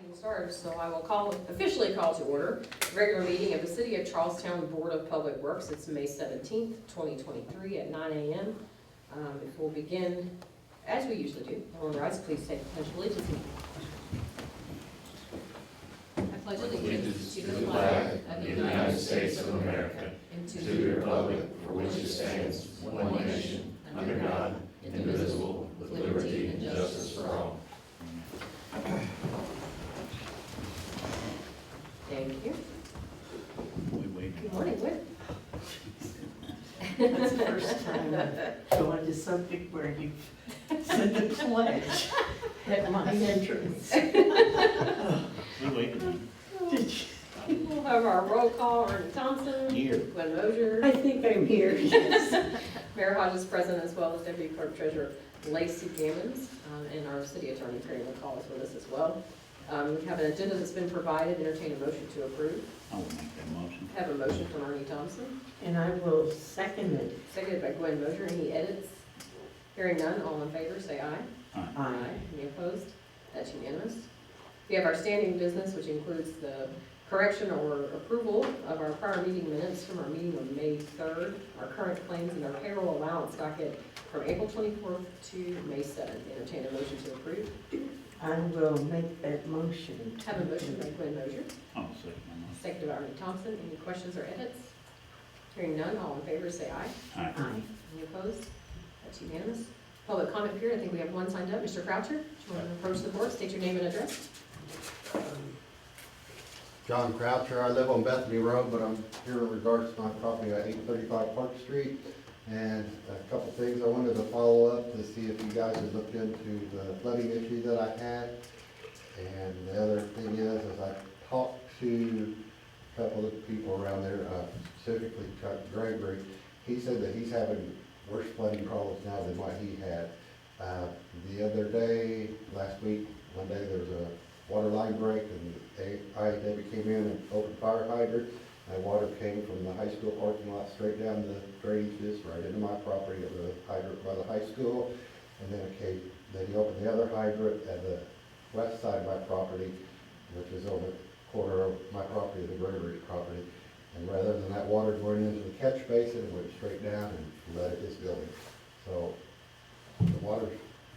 Meeting starts, so I will officially call to order the regular meeting of the City of Charlestown Board of Public Works. It's May 17th, 2023 at 9 a.m. If we'll begin, as we usually do, everyone rise, please take the pledge of allegiance. I pledge allegiance to the flag of the United States of America and to the republic for which it stands, one nation, under God, indivisible, with liberty and justice for all. Thank you. Good morning, Whit. That's the first time I've gone to something where you've said the pledge at my entrance. We're waiting. Did you? We'll have our roll call, Ernie Thompson. Here. Gwen Mosier. I think I'm here, yes. Mayor Hodges present, as well as Deputy Clerk Treasurer Lacey Gammons, and our City Attorney Perry McCall is with us as well. We have an agenda that's been provided. Entertain a motion to approve. I will make that motion. Have a motion from Ernie Thompson, And I will second it. seconded by Gwen Mosier. Any edits? Hearing none, all in favor, say aye. Aye. Any opposed? That's unanimous. We have our standing business, which includes the correction or approval of our prior meeting minutes from our meeting on May 3rd, our current claims and our payroll allowance docket from April 24th to May 7th. Entertain a motion to approve. I will make that motion. Have a motion by Gwen Mosier, I'll second my motion. seconded by Ernie Thompson. Any questions or edits? Hearing none, all in favor say aye. Aye. Aye. Any opposed? That's unanimous. Public comment period, I think we have one signed up. Mr. Croucher, do you want to approach the board, state your name and address? John Croucher, I live on Bethany Road, but I'm here in regards to my property at 835 Park Street. And a couple things, I wanted to follow up to see if you guys had looked into the flooding issue that I had. And the other thing is I talked to a couple of people around there, specifically Chuck Gregory. He said that he's having worse flooding problems now than what he had. The other day, last week, one day, there was a water line break, and IAW came in and opened fire hydrant. And water came from the high school parking lot straight down the drainages right into my property at the hydrant by the high school. And then he opened the other hydrant at the west side of my property, which is on the corner of my property, the Gregory's property. And rather than that water going into the catch basin, it went straight down and flooded his building. So the water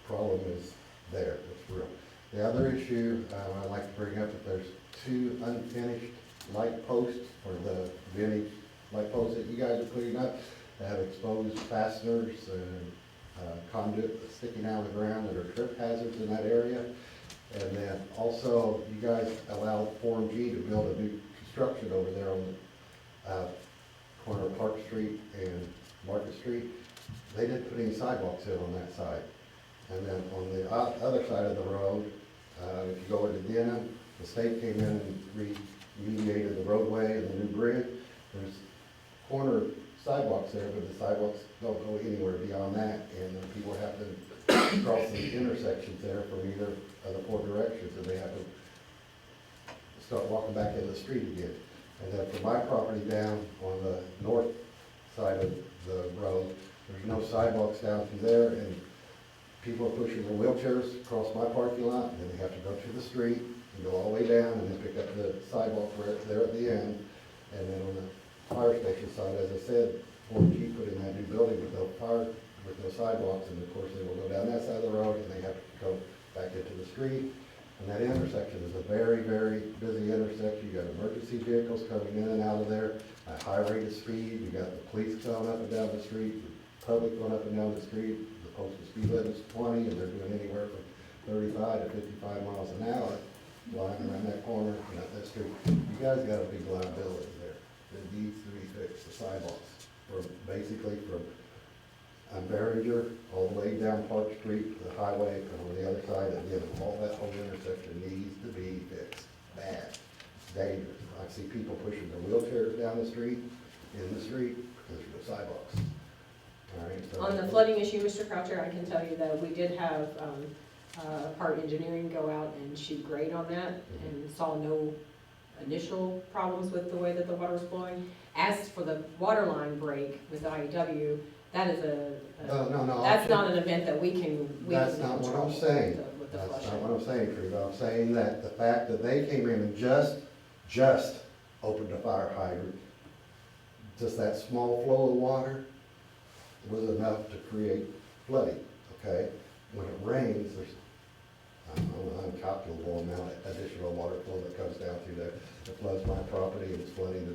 problem is there, it's real. The other issue I'd like to bring up, that there's 2 unfinished light posts for the vintage light posts that you guys are putting up that have exposed fasteners and conduit sticking out of the ground that are trip hazards in that area. And then also, you guys allowed Form G to build a new construction over there on the corner of Park Street and Market Street. They didn't put any sidewalks in on that side. And then on the other side of the road, if you go into Denham, the state came in and remediated the roadway and the new bridge. There's corner sidewalks there, but the sidewalks don't go anywhere beyond that, and then people have to cross the intersections there from either of the 4 directions, and they have to start walking back in the street again. And then from my property down on the north side of the road, there's no sidewalks down through there, and people are pushing their wheelchairs across my parking lot, and then they have to go to the street and go all the way down and then pick up the sidewalk right there at the end. And then on the fire station side, as I said, 4G put in that new building with no sidewalks, and of course they will go down that side of the road and they have to go back into the street. And that intersection is a very, very busy intersection. You got emergency vehicles coming in and out of there at high rate of speed. You got the police going up and down the street, the public going up and down the street. The postal speed limit is 20, and they're doing anywhere from 35 to 55 miles an hour flying around that corner and up that street. You guys got a big liability there that needs to be fixed. The sidewalks, basically from Behringer all the way down Park Street to the highway, and on the other side, again, all that whole intersection needs to be fixed. Bad. It's dangerous. I see people pushing their wheelchairs down the street, in the street, because there's no sidewalks. All right, so On the flooding issue, Mr. Croucher, I can tell you that we did have Part Engineering go out and shoot grade on that and saw no initial problems with the way that the water was flowing. As for the water line break with IEW, that is No, that's not an event that we can That's not what I'm saying. with with the That's not flushing. what I'm saying, Treva. I'm saying that the fact that they came in and just opened a fire hydrant, just that small flow of water was enough to create flooding, okay? When it rains, there's an incalculable amount of additional water flow that comes down through there. It floods my property, and it's flooding the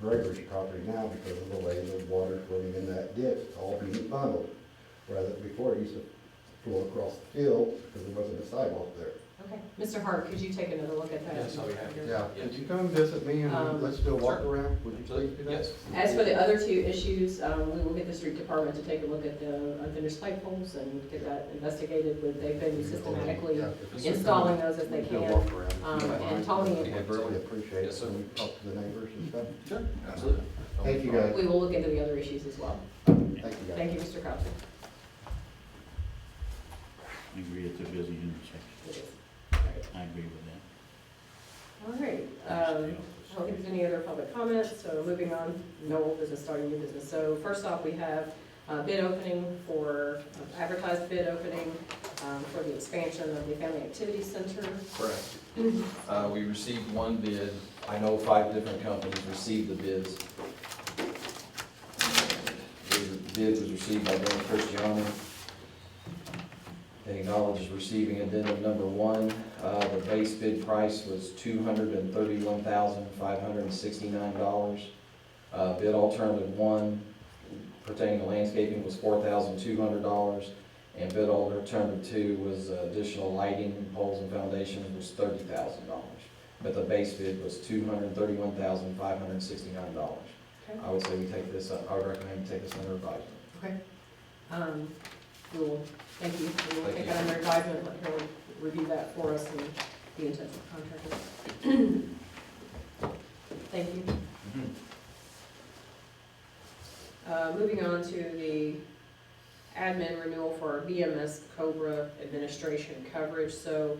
Gregory's property now because of the way the water's running in that ditch. It's all being funneled. Rather, before it used to flow across the field because there wasn't a sidewalk there. Okay, Mr. Hart, could you take another look at that? Yes, I'll be happy. Yeah, could you come visit me and let's do a walk Sure. around? Would you please do that? Yes. As for the other two issues, we will get the street department to take a look at the unfinished light poles and get that investigated. They've been systematically Yeah, if you could installing those if they do a can. walk around, if you don't And mind. Tony, I'd really appreciate it Yes, sir. when we talk to the neighbors and stuff. Sure, absolutely. Thank you, guys. we will look into the other issues as well. Thank you, guys. Thank you, Mr. Crabtree. I agree, it's a busy intersection. It is. All right. I agree with that. All right, I don't think there's any other public comments, so moving on, no old business, starting new business. So first off, we have bid opening for, advertised bid opening for the expansion of the Family Activity Center. Correct. We received one bid. I know 5 different companies received the bids. The bid was received by Dan Christiani. They acknowledges receiving addendum number 1. The base bid price was $231,569. Bid alternative 1 pertaining to landscaping was $4,200. And bid alternative 2 was additional lighting, poles and foundations was $30,000. But the base bid was $231,569. Okay. I would say we take this, I would recommend we take this under advisement. Okay. We will, thank you. We will Thank take you. that under advisement, let her review that for us and be in touch with the contractor. Thank you. Moving on to the admin renewal for our VMS Cobra administration coverage. So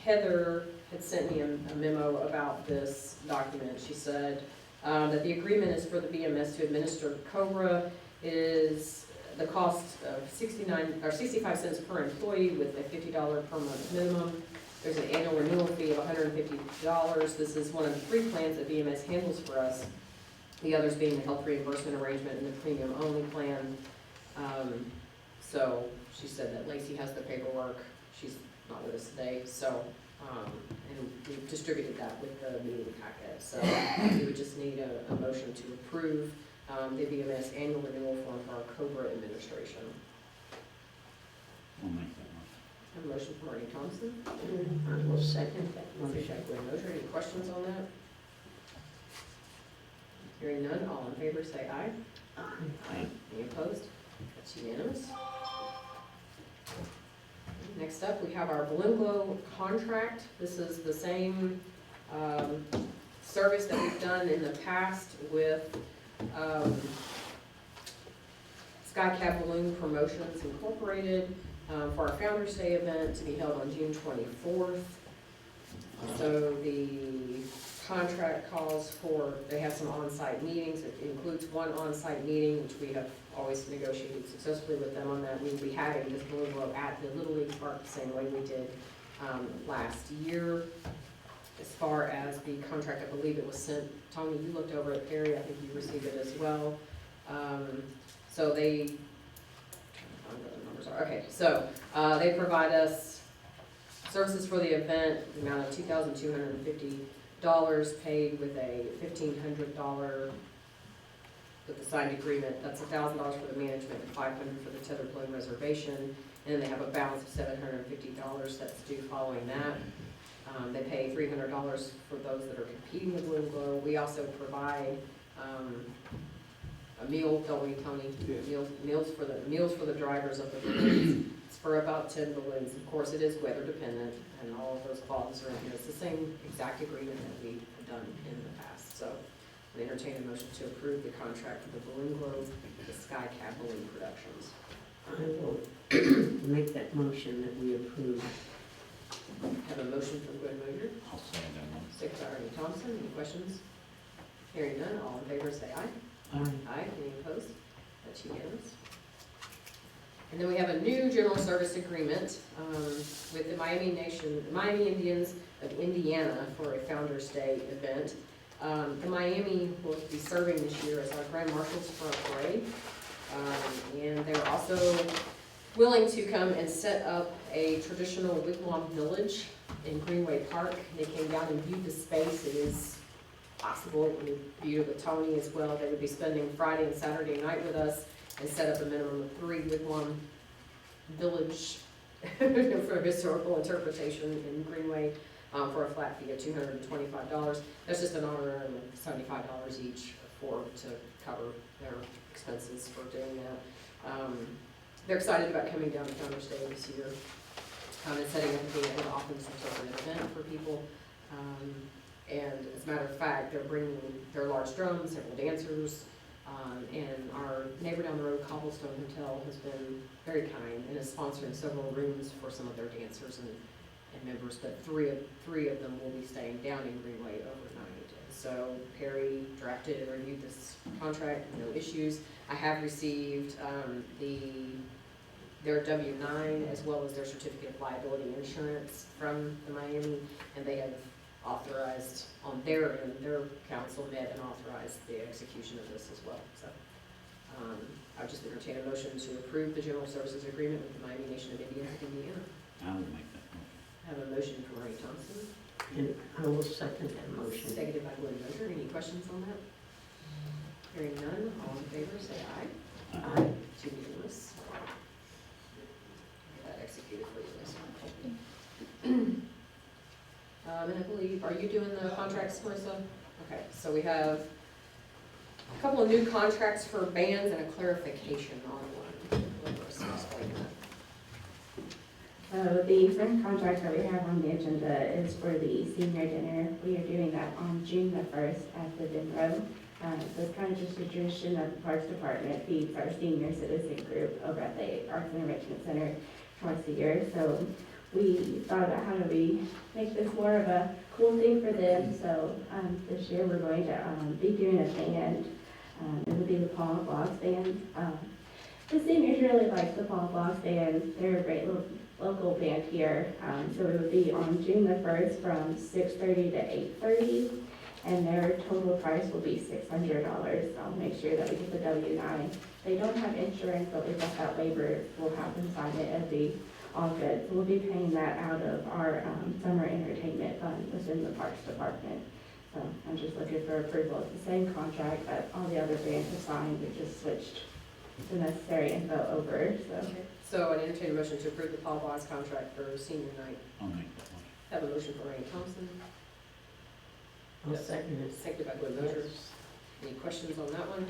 Heather had sent me a memo about this document. She said that the agreement is for the VMS to administer Cobra. It is the cost of 65 cents per employee with a $50 per month minimum. There's an annual renewal fee of $150. This is one of the 3 plans that VMS handles for us. The others being the health reimbursement arrangement and the premium only plan. So she said that Lacey has the paperwork. She's not with us today, so, and we've distributed that with the meeting packet. So we would just need a motion to approve the VMS annual renewal form for our Cobra administration. I'll make that motion. A motion from Marty Thompson. I will second that Motion motion. by Gwen Moser. Any questions on that? Hearing none, all in favor say aye. Aye. Any opposed? That's unanimous. Next up, we have our Balloon Glow contract. This is the same service that we've done in the past with SkyCap Balloon Promotions Incorporated for our Founders Day event to be held on June 24th. So the contract calls for, they have some on-site meetings. It includes one on-site meeting, which we have always negotiated successfully with them on that. We will be having this balloon glow at the Little League Park the same way we did last year. As far as the contract, I believe it was sent, Tony, you looked over it, Perry, I think you received it as well. So they, trying to find what the numbers are. Okay, so they provide us services for the event, the amount of $2,250 paid with a $1,500 with the signed agreement. That's $1,000 for the management and $500 for the tethered balloon reservation. And then they have a balance of $750 that's due following that. They pay $300 for those that are competing with Balloon Glow. We also provide a meal, don't we, Tony? Meals for the drivers of the balloons. It's for about 10 balloons. Of course, it is weather dependent, and all of those clauses are in here. It's the same exact agreement that we have done in the past. So I entertain a motion to approve the contract for the Balloon Glow, the SkyCap Balloon Productions. I will make that motion that we approve. Have a motion from Gwen Moser, I'll say that one. second by Ernie Thompson. Any questions? Hearing none, all in favor say aye. Aye. Aye, any opposed? That's unanimous. And then we have a new general service agreement with the Miami Indians of Indiana for a Founder's Day event. The Miami will be serving this year as our Grand Marshals for a parade. And they're also willing to come and set up a traditional wigwam village in Greenway Park. They came down and viewed the space. It is possible, we viewed it with Tony as well. They would be spending Friday and Saturday night with us and set up a minimum of 3 wigwam village for historical interpretation in Greenway for a flat fee of $225. That's just an honorarium of $75 each to cover their expenses for doing that. They're excited about coming down to Founder's Day this year and setting up and being able to offer some sort of an event for people. And as a matter of fact, they're bringing their large drums, several dancers, and our neighbor down the road, Cobblestone Hotel, has been very kind and is sponsoring several rooms for some of their dancers and members, but three of them will be staying down in Greenway overnight. So Perry drafted and reviewed this contract, no issues. I have received their W-9 as well as their certificate of liability insurance from the Miami, and they have authorized on their end, their council met and authorized the execution of this as well. So I just entertain a motion to approve the general services agreement with the Miami Nation of Indians of Indiana. I will make that motion. I have a motion from Ray Thompson, And I will second that motion. seconded by Glenn Moser. Any questions on that? Hearing none, all in favor, say aye. Aye. It's unanimous. Get that executed for you this one. And I believe, are you doing the contracts, Marissa? Okay, so we have a couple of new contracts for bands and a clarification on one. Let Marissa explain that. So the first contract that we have on the agenda is for the senior dinner. We are doing that on June the 1st at the Denbrough. So it's kind of just a tradition that the Parks Department feeds our senior citizen group over at the Arts and Enrichment Center twice a year. So we thought about how do we make this more of a cool thing for them. So this year we're going to be doing a band. It would be the Paul Bloss Band. The seniors really like the Paul Bloss Band. They're a great little local band here. So it would be on June the 1st from 6:30 to 8:30. And their total price will be $600. I'll make sure that we get the W-9. They don't have insurance, but we've got that waiver. We'll have them sign it. It'll be all good. So we'll be paying that out of our summer entertainment fund within the Parks Department. So I'm just looking for approval. It's the same contract that all the other bands have signed. We just switched the necessary info over. So So I entertain a motion to approve the Paul Bloss contract for senior night. I'll make that motion. Have a motion for Ray Thompson, I'll second it. seconded by Glenn Moser. Yes. Any questions on that one?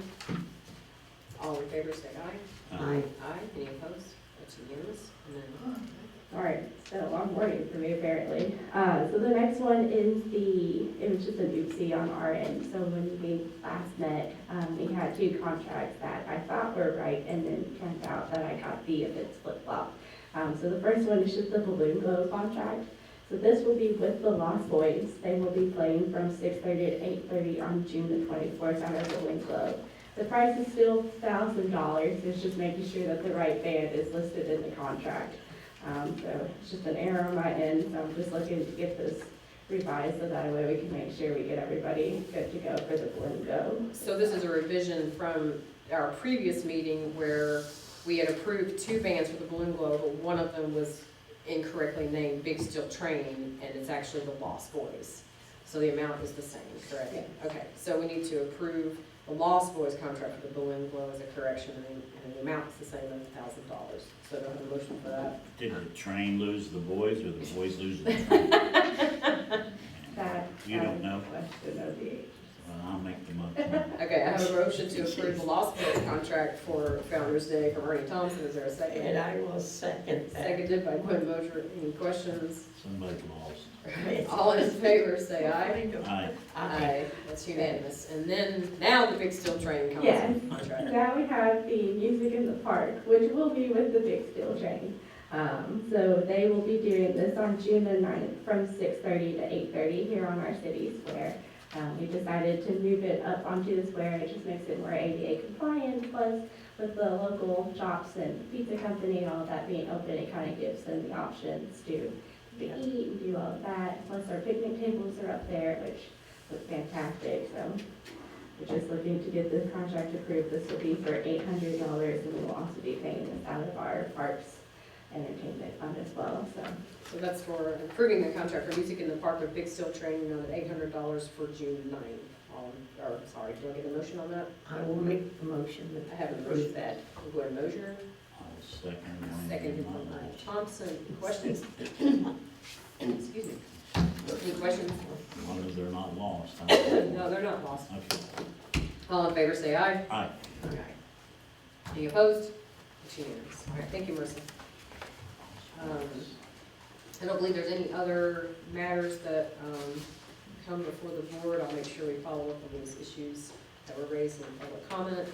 All in favor, say aye. Aye. Aye. Any opposed? That's unanimous. And then, all right, so long morning for me apparently. So the next one is it was just an oopsie on our end. So when we last met, we had 2 contracts that I thought were right, and then it turned out that I got the events flip-flop. So the first one is just the Balloon Glow contract. So this will be with the Lost Boys. They will be playing from 6:30 to 8:30 on June the 24th at our Balloon Glow. The price is still $1,000. It's just making sure that the right band is listed in the contract. So it's just an error on my end, so I'm just looking to get this revised so that way we can make sure we get everybody good to go for the Balloon Go. so this is a revision from our previous meeting where we had approved 2 bands for the Balloon Glow, but one of them was incorrectly named Big Steel Train, and it's actually the Lost Boys. So the amount is the same, correct? Yes. Okay, so we need to approve the Lost Boys contract for the Balloon Glow as a correction, and the amount is the same as $1,000. So do I have a motion for that? Did the train lose the boys or the boys lose the train? That You don't know? question of the Well, I'll make the motion. Okay, I have a motion to approve the Lost Boys contract for Founder's Day from Ernie Thompson. Is there a And second? I will second that. Seconded by Gwen Moser. Any questions? Somebody lost. All in favor, say aye. Aye. Aye, that's unanimous. And then, now the Big Steel Train comes Yes. in contract. Now we have the Music in the Park, which will be with the Big Steel Train. So they will be doing this on June the 9th from 6:30 to 8:30 here on our city square. We decided to move it up onto the square, it just makes it more ADA compliant, plus with the local shops and pizza company and all of that being open, it kind of gives them the options to eat and do all of that. Plus our picnic tables are up there, which look fantastic, so we're just looking to get this contract approved. This will be for $800, and we will also be paying this out of our Parks Entertainment Fund as well, so. So that's for approving the contract for Music in the Park with Big Steel Train, at $800 for June 9th. Do I get a motion on that? I will make the motion I have a to motion. approve that. We'll go ahead and motion. I'll second. Seconded my from motion. Thompson. Questions? Excuse me. Any questions? As long as they're not lost. No, they're not lost. Okay. All in favor, say aye. Aye. Any opposed? It's unanimous. All right, thank you, Marissa. I don't believe there's any other matters that come before the board. I'll make sure we follow up on those issues that were raised in public comment.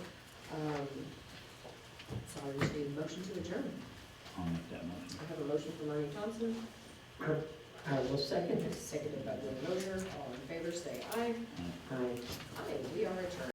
So I just need a motion to adjourn. I'll make that motion. I have a motion from Marnie Thompson, I will second it. seconded by William Mosier. All in favor, say aye. Aye. Aye, we are adjourned.